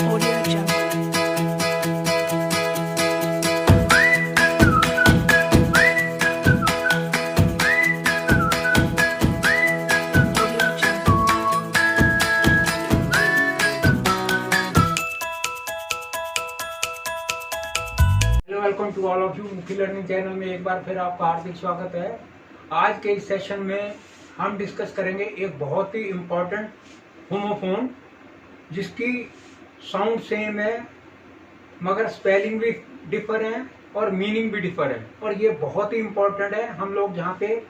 Audio Jungle. Audio Jungle. Hello, welcome to all of you. Mukhi learning channel में एक बार फिर आपका हार्दिक स्वागत है। आज के इस सेशन में हम डिस्कस करेंगे एक बहुत ही इम्पोर्टेंट होमोफोन जिसकी साउंड सेम है मगर स्पेलिंग भी डिफर है और मीनिंग भी डिफर है, और ये बहुत ही इम्पोर्टेंट है। हम लोग जहाँ पे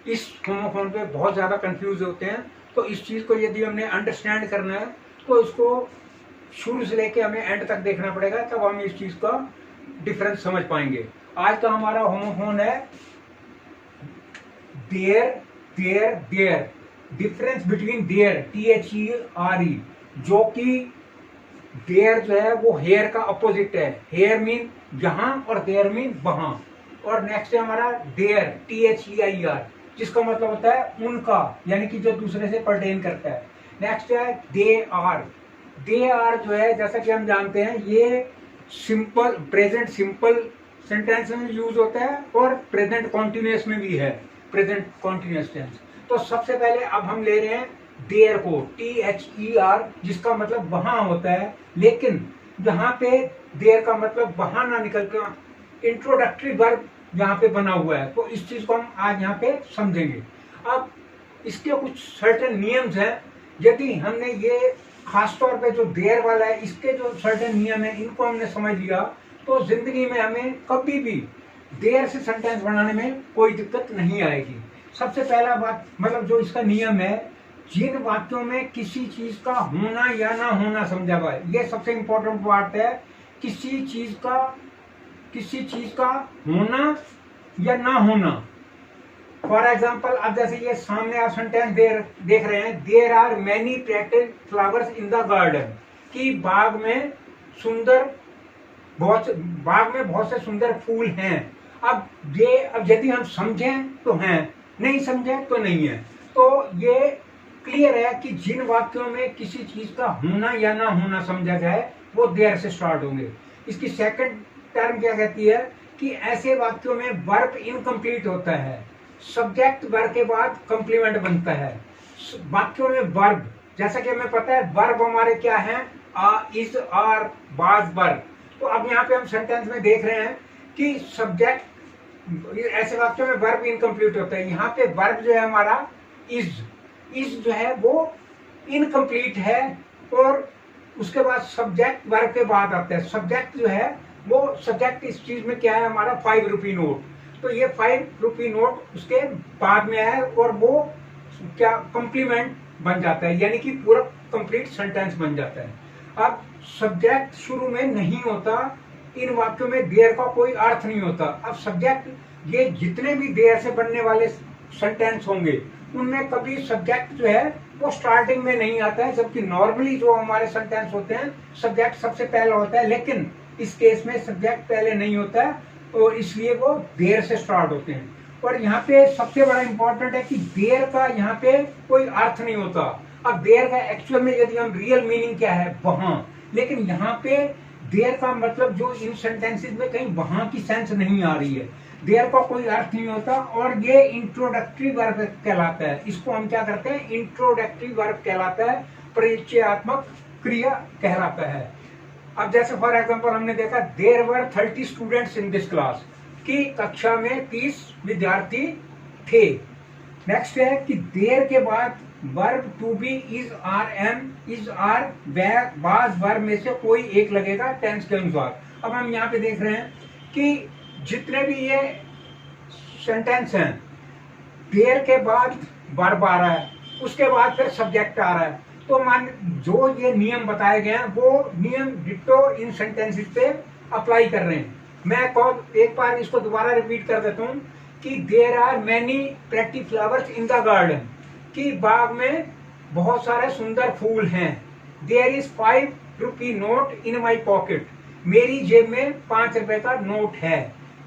इस होमोफोन पे बहुत ज़्यादा कंफ्यूज होते हैं, तो इस चीज़ को यदि हमने अंडरस्टैंड करना है तो इसको शुरू से लेके हमें एंड तक देखना पड़ेगा, तब हम इस चीज़ का डिफरेंस समझ पाएंगे। आज का हमारा होमोफोन है there, there, there. Difference between there, THERE, जो कि देयर जो है वो हेयर का अपोजिट है। हेयर मीन यहाँ और देयर मीन वहां। और नेक्स्ट है हमारा देयर, THEIR, जिसका मतलब होता है उनका, यानी कि जो दूसरे से पर्टेन करता है। नेक्स्ट है दे आर। दे आर जो है, जैसा कि हम जानते हैं, ये सिंपल प्रेजेंट सिंपल सेंटेंस में यूज होता है और प्रेजेंट कॉन्टिन्यूअस में भी है, प्रेजेंट कॉन्टिन्यूअस टेंस। तो सबसे पहले अब हम ले रहे हैं देयर को, THER, जिसका मतलब वहां होता है, लेकिन यहाँ पे देयर का मतलब वहां ना निकल कर इंट्रोडक्टरी वर्ब यहाँ पे बना हुआ है। तो इस चीज को हम आज यहाँ पे समझेंगे। अब इसके कुछ सर्टेन नियम्स हैं। यदि हमने ये खास तौर पे जो देयर वाला है, इसके जो सर्टेन नियम है, इनको हमने समझ लिया तो जिंदगी में हमें कभी भी देयर से सेंटेंस बनाने में कोई दिक्कत नहीं आएगी। सबसे पहला बात, मतलब जो इसका नियम है, जिन वाक्यों में किसी चीज का होना या ना होना समझा हुआ है, ये सबसे इंपॉर्टेंट बात है। किसी चीज का होना या ना होना। फॉर एग्जाम्पल, अब जैसे ये सामने आप सेंटेंस देख रहे हैं, there are many planted flowers in the garden, कि बाग में बहुत से सुंदर फूल हैं। अब यदि हम समझें तो हैं, नहीं समझे तो नहीं है। तो ये क्लियर है कि जिन वाक्यों में किसी चीज का होना या ना होना समझा जाए वो देयर से स्टार्ट होंगे। इसकी सेकंड टर्म क्या कहती है कि ऐसे वाक्यों में वर्ब इनकम्प्लीट होता है, सब्जेक्ट वर्ब के बाद कंप्लीमेंट बनता है। वाक्यों में वर्ब, जैसा कि हमें पता है वर्ब हमारे क्या है, इज, आर, वाज, वर्ब। तो अब यहाँ पे हम सेंटेंस में देख रहे हैं कि सब्जेक्ट, ऐसे वाक्यों में वर्ब इनकम्प्लीट होता है। यहाँ पे वर्ब जो है हमारा इज जो है वो इनकम्प्लीट है, और उसके बाद सब्जेक्ट वर्ब के बाद आता है। सब्जेक्ट जो है वो सब्जेक्ट इस चीज में क्या है हमारा, 5 रुपी नोट। तो ये 5 रुपी नोट उसके बाद में है और वो क्या कंप्लीमेंट बन जाता है, यानी कि पूरा कंप्लीट सेंटेंस बन जाता है। अब सब्जेक्ट शुरू में नहीं होता, इन वाक्यों में देयर का कोई अर्थ नहीं होता। अब सब्जेक्ट, ये जितने भी देयर से बनने वाले सेंटेंस होंगे उनमें कभी सब्जेक्ट जो है वो स्टार्टिंग में नहीं आता है, जबकि नॉर्मली जो हमारे सेंटेंस होते हैं सब्जेक्ट सबसे पहला होता है, लेकिन इस केस में सब्जेक्ट पहले नहीं होता है और इसलिए वो देयर से स्टार्ट होते हैं। और यहाँ पे सबसे बड़ा इंपॉर्टेंट है कि देयर का यहाँ पे कोई अर्थ नहीं होता। अब देयर का एक्चुअल में यदि हम रियल मीनिंग क्या है, वहां, लेकिन यहाँ पे देयर का मतलब जो इन सेंटेंसेस में कहीं वहां की सेंस नहीं आ रही है, देयर का कोई अर्थ नहीं होता, और ये इंट्रोडक्टरी वर्ब कहलाता है। इसको हम क्या करते हैं, इंट्रोडक्टरी वर्ब कहलाता है, परिचयात्मक क्रिया कहलाता है। अब जैसे फॉर एग्जांपल हमने देखा there were 30 students in this class, की कक्षा में 30 विद्यार्थी थे। नेक्स्ट है कि देयर के बाद verb to be, is, are, am, is, are, was verb में से कोई एक लगेगा टेंस के अनुसार। अब हम यहाँ पे देख रहे हैं कि जितने भी ये सेंटेंस हैं, देयर के बाद वर्ब आ रहा है, उसके बाद फिर सब्जेक्ट आ रहा है। तो मान जो ये नियम बताए गए हैं वो नियम डिट्टो इन सेंटेंसेस पे अप्लाई कर रहे हैं। मैं एक बार इसको दोबारा रिपीट कर देता हूँ कि there are many pretty flowers in the garden, कि बाग में बहुत सारे सुंदर फूल हैं। There is 5 rupee note in my pocket, मेरी जेब में 5 रुपए का नोट है।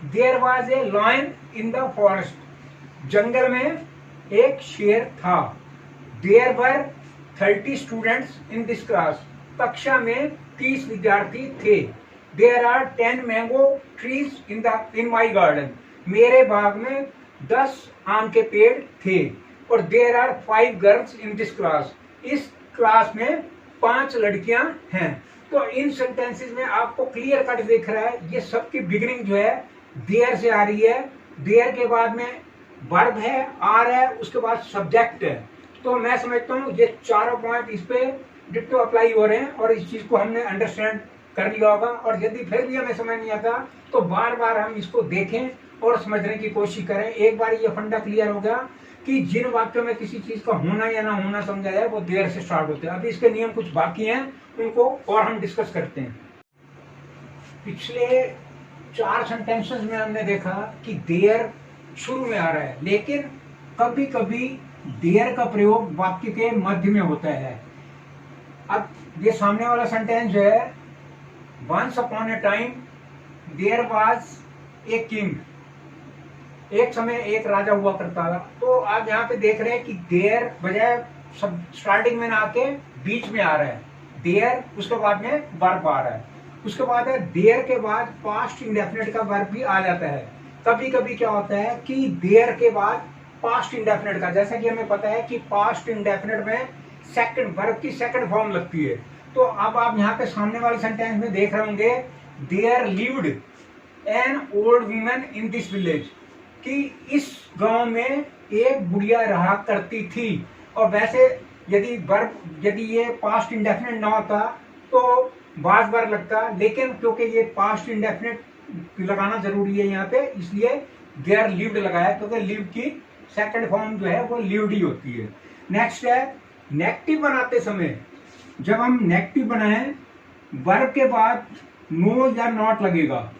There was a lion in the forest, जंगल में एक शेर था। There were 30 students in this class, कक्षा में 30 विद्यार्थी थे। There are 10 mango trees in my garden, मेरे बाग में 10 आम के पेड़ थे। और there are 5 girls in this class, इस क्लास में 5 लड़कियां हैं। तो इन सेंटेंसेस में आपको क्लियर कट दिख रहा है, ये सबकी बिगिनिंग जो है देयर से आ रही है। देयर के बाद में वर्ब है, आर है, उसके बाद सब्जेक्ट है। तो मैं समझता हूँ ये चारों पॉइंट इस पे डिट्टो अप्लाई हो रहे हैं और इस चीज को हमने अंडरस्टैंड कर लिया होगा। और यदि फिर भी हमें समझ नहीं आता तो बार बार हम इसको देखें और समझने की कोशिश करें। एक बार ये फंडा क्लियर हो गया कि जिन वाक्यों में किसी चीज का होना या ना होना समझा जाए वो देयर से स्टार्ट होते हैं। अभी इसके नियम कुछ बाकी हैं, उनको और हम डिस्कस करते हैं। पिछले 4 सेंटेंसेस में हमने देखा कि देयर शुरू में आ रहा है, लेकिन कभी कभी देयर का प्रयोग वाक्य के मध्य में होता है। अब ये सामने वाला सेंटेंस जो है, once upon a time there was a king, एक समय एक राजा हुआ करता था। तो आप यहाँ पे देख रहे हैं कि देयर बजाय सब स्टार्टिंग में ना आके बीच में आ रहा है देयर, उसके बाद में वर्ब आ रहा है। उसके बाद है देयर के बाद पास्ट इंडेफिनिट का वर्ब भी आ जाता है। कभी कभी क्या होता है कि देयर के बाद पास्ट इंडेफिनिट का, जैसा कि हमें पता है कि पास्ट इंडेफिनिट में सेकंड वर्ब की सेकंड फॉर्म लगती है। तो अब आप यहाँ पे सामने वाले सेंटेंस में देख रहे होंगे, there lived an old woman in this village, कि इस गांव में एक बुढ़िया रहा करती थी। और वैसे यदि ये पास्ट इंडेफिनिट ना होता तो वाज वर्ब लगता, लेकिन क्योंकि ये पास्ट इंडेफिनिट लगाना जरूरी है यहाँ पे, इसलिए देयर लिव्ड लगाया, क्योंकि लिव की सेकंड फॉर्म जो है वो लिव्ड ही होती है। नेक्स्ट है नेगेटिव बनाते समय, जब हम नेगेटिव बनाएं वर्ब के बाद नो या नॉट लगेगा,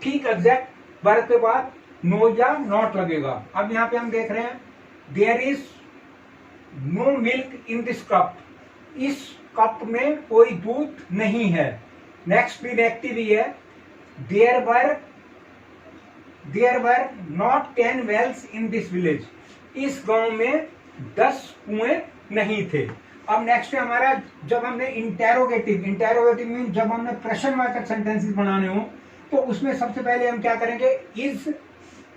ठीक एग्जैक्ट वर्ब के बाद नो या नॉट लगेगा। अब यहाँ पे हम देख रहे हैं there is no milk in this cup, इस कप में कोई दूध नहीं है। नेक्स्ट भी नेगेटिव ही है, there were not 10 wells in this village, इस गांव में 10 कुएं नहीं थे। अब नेक्स्ट है हमारा, जब हमने इंटेरोगेटिव मीन जब हमने प्रश्नवाचक सेंटेंसेस बनाने हो तो उसमें सबसे पहले हम क्या करेंगे, इज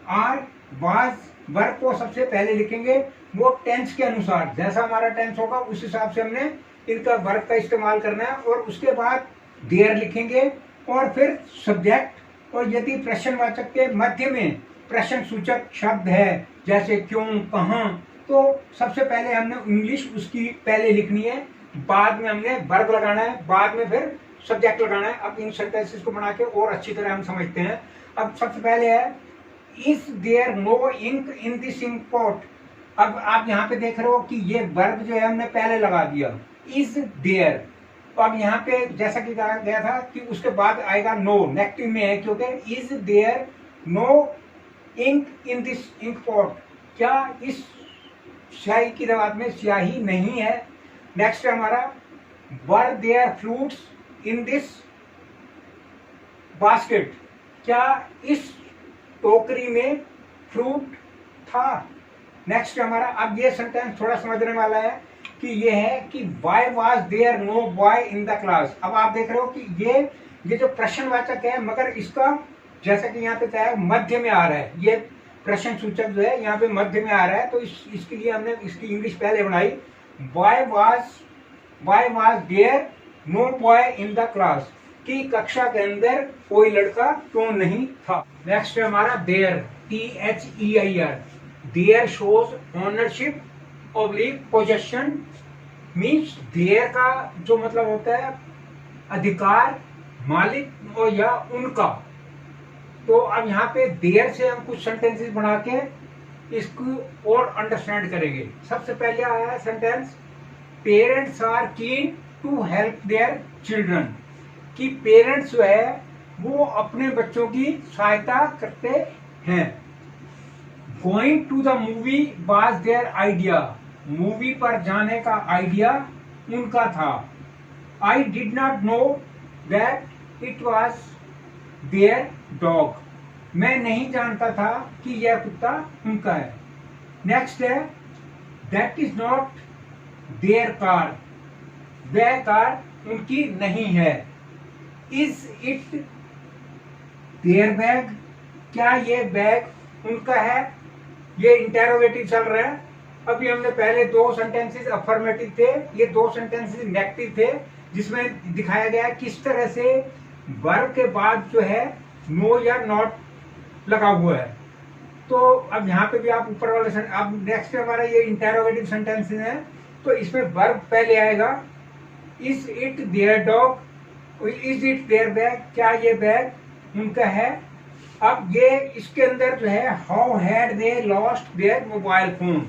आर वाज वर्ब को सबसे पहले लिखेंगे, वो टेंस के अनुसार, जैसा हमारा टेंस होगा उस हिसाब से हमने इनका वर्ब का इस्तेमाल करना है। और उसके बाद देयर लिखेंगे और फिर सब्जेक्ट। और यदि प्रश्नवाचक के मध्य में प्रश्न सूचक शब्द है, जैसे क्यों, कहाँ, तो सबसे पहले हमने इंग्लिश उसकी पहले लिखनी है, बाद में हमने वर्ब लगाना है, बाद में फिर सब्जेक्ट लगाना है। अब इन सेंटेंसेस को बना के और अच्छी तरह हम समझते हैं। अब सबसे पहले है is there no ink in this ink pot. अब आप यहाँ पे देख रहे हो कि ये वर्ब जो है हमने पहले लगा दिया, इज देयर। तो अब यहाँ पे जैसा कि कहा गया था कि उसके बाद आएगा नो, नेगेटिव में है, क्योंकि is there no ink in this ink pot, क्या इस स्याही की दवात में स्याही नहीं है। नेक्स्ट है हमारा were there fruits in this basket, क्या इस टोकरी में फ्रूट था। नेक्स्ट हमारा, अब ये सेंटेंस थोड़ा समझने वाला है कि ये है कि why was there no boy in the class. अब आप देख रहे हो कि ये जो प्रश्नवाचक है, मगर इसका जैसा कि यहाँ पे क्या है मध्य में आ रहा है, ये प्रश्न सूचक जो है यहाँ पे मध्य में आ रहा है, तो इसके लिए हमने इसकी इंग्लिश पहले बनाई, why was there no boy in the class, कि कक्षा के अंदर कोई लड़का क्यों नहीं था। नेक्स्ट है हमारा their, THEIR, their shows ownership oblique possession, means their का जो मतलब होता है अधिकार, मालिक और या उनका। तो अब यहाँ पे देयर से हम कुछ सेंटेंसेस बना के इसको और अंडरस्टैंड करेंगे। सबसे पहले आया है sentence, parents are keen to help their children, कि पेरेंट्स जो है वो अपने बच्चों की सहायता करते हैं। Going to the movie was their idea, movie पर जाने का आइडिया उनका था। I did not know that it was their dog, मैं नहीं जानता था कि यह कुत्ता उनका है। नेक्स्ट है that is not their car, वह कार उनकी नहीं है। इज इट देयर बैग, क्या ये बैग उनका है? ये इंटेरोगेटिव चल रहा है। अभी हमने पहले दो सेंटेंसेस अफर्मेटिव थे, ये दो सेंटेंसेस नेगेटिव थे, जिसमें दिखाया गया किस तरह से वर्ब के बाद जो है नो या नॉट लगा हुआ है। तो अब यहाँ पे भी आप ऊपर वाले अब नेक्स्ट हमारा ये इंटेरोगेटिव सेंटेंसेस है, तो इसमें वर्ब पहले आएगा। Is it their dog, is it their bag, क्या ये बैग उनका है? अब ये इसके अंदर जो है how had they lost their mobile phone,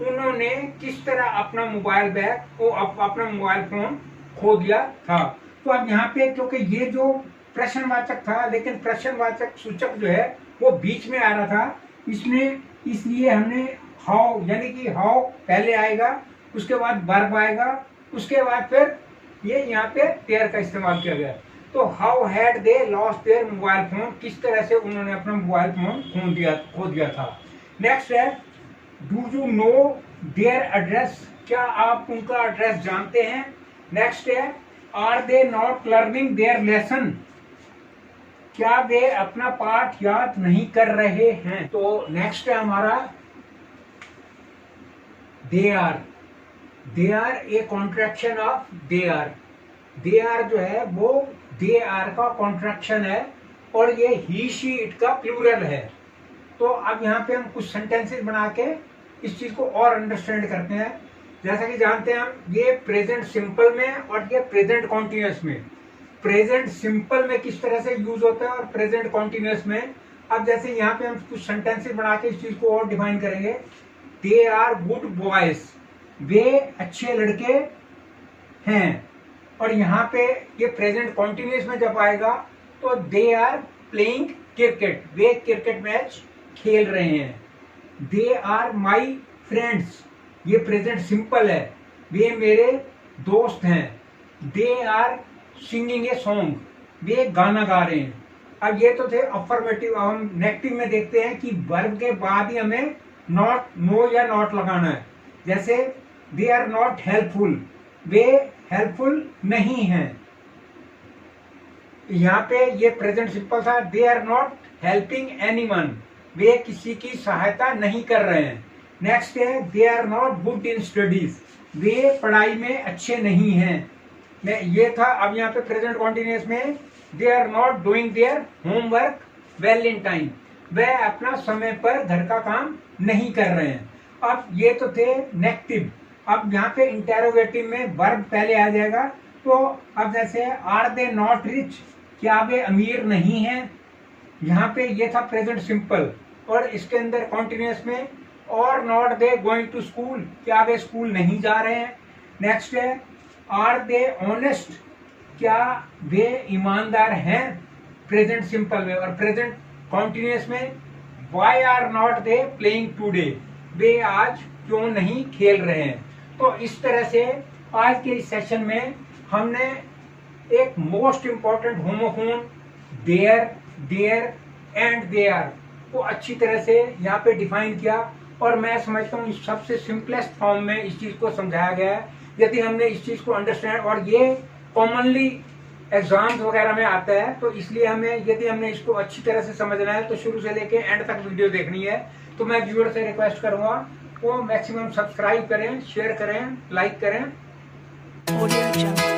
उन्होंने किस तरह अपना मोबाइल बैग को अपना मोबाइल फोन खो दिया था। तो अब यहाँ पे क्योंकि ये जो प्रश्नवाचक था, लेकिन प्रश्नवाचक सूचक जो है वो बीच में आ रहा था, इसलिए हमने हाउ यानी कि हाउ पहले आएगा, उसके बाद वर्ब आएगा, उसके बाद फिर ये यहाँ पे देयर का इस्तेमाल किया गया। तो how had they lost their mobile phone, किस तरह से उन्होंने अपना मोबाइल फोन खो दिया था। नेक्स्ट है do you know their address, क्या आप उनका एड्रेस जानते हैं? नेक्स्ट है are they not learning their lesson, क्या वे अपना पाठ याद नहीं कर रहे हैं? तो नेक्स्ट है हमारा they are. They're a contraction of they are. They're जो है वो दे आर का कॉन्ट्रैक्शन है और ये ही शी इट का प्लूरल है। तो अब यहाँ पे हम कुछ सेंटेंसेस बना के इस चीज को और अंडरस्टैंड करते हैं। जैसा कि जानते हैं हम, ये प्रेजेंट सिंपल में और ये प्रेजेंट कॉन्टिन्यूअस में। प्रेजेंट सिंपल में किस तरह से यूज होता है और प्रेजेंट कॉन्टिन्यूअस में। अब जैसे यहाँ पे हम कुछ सेंटेंसेस बना के इस चीज को और डिफाइन करेंगे। दे आर गुड बॉयज, वे अच्छे लड़के हैं। और यहाँ पे ये प्रेजेंट कॉन्टिन्यूअस में जब आएगा तो दे आर प्लेइंग क्रिकेट, वे क्रिकेट मैच खेल रहे हैं। दे आर माई फ्रेंड्स, ये प्रेजेंट सिंपल है, वे मेरे दोस्त हैं। They are singing a song, वे गाना गा रहे हैं। अब ये तो थे अफर्मेटिव। अब हम नेगेटिव में देखते हैं कि वर्ब के बाद ही हमें नॉट, नो या नॉट लगाना है। जैसे दे आर नॉट हेल्पफुल, वे हेल्पफुल नहीं हैं। यहाँ पे ये प्रेजेंट सिंपल था। They are not helping anyone, वे किसी की सहायता नहीं कर रहे हैं। नेक्स्ट है they are not good in studies, वे पढ़ाई में अच्छे नहीं हैं। ये था। अब यहाँ पे प्रेजेंट कॉन्टिन्यूअस में they are not doing their homework well in time, वह अपना समय पर घर का काम नहीं कर रहे हैं। अब ये तो थे नेगेटिव। अब यहाँ पे इंटेरोगेटिव में वर्ब पहले आ जाएगा। तो अब जैसे आर दे नॉट रिच, क्या वे अमीर नहीं हैं? यहाँ पे ये था प्रेजेंट सिंपल। और इसके अंदर कॉन्टिन्यूअस में are not they going to school, क्या वे स्कूल नहीं जा रहे हैं? नेक्स्ट है आर दे ऑनेस्ट, क्या वे ईमानदार हैं? प्रेजेंट सिंपल में। और प्रेजेंट कॉन्टिन्यूअस में why are not they playing today, वे आज क्यों नहीं खेल रहे हैं? तो इस तरह से आज के इस सेशन में हमने एक most important homophone there, their and they're को अच्छी तरह से यहाँ पे डिफाइन किया। और मैं समझता हूँ इस सबसे सिंपलेस्ट फॉर्म में इस चीज को समझाया गया है। यदि हमने इस चीज को अंडरस्टैंड, और ये कॉमनली एग्जाम्स वगैरह में आता है, तो इसलिए यदि हमने इसको अच्छी तरह से समझना है तो शुरू से लेके एंड तक वीडियो देखनी है। तो मैं व्यूअर से रिक्वेस्ट करूंगा वो मैक्सिमम सब्सक्राइब करें, शेयर करें, लाइक करें। Audio Jungle.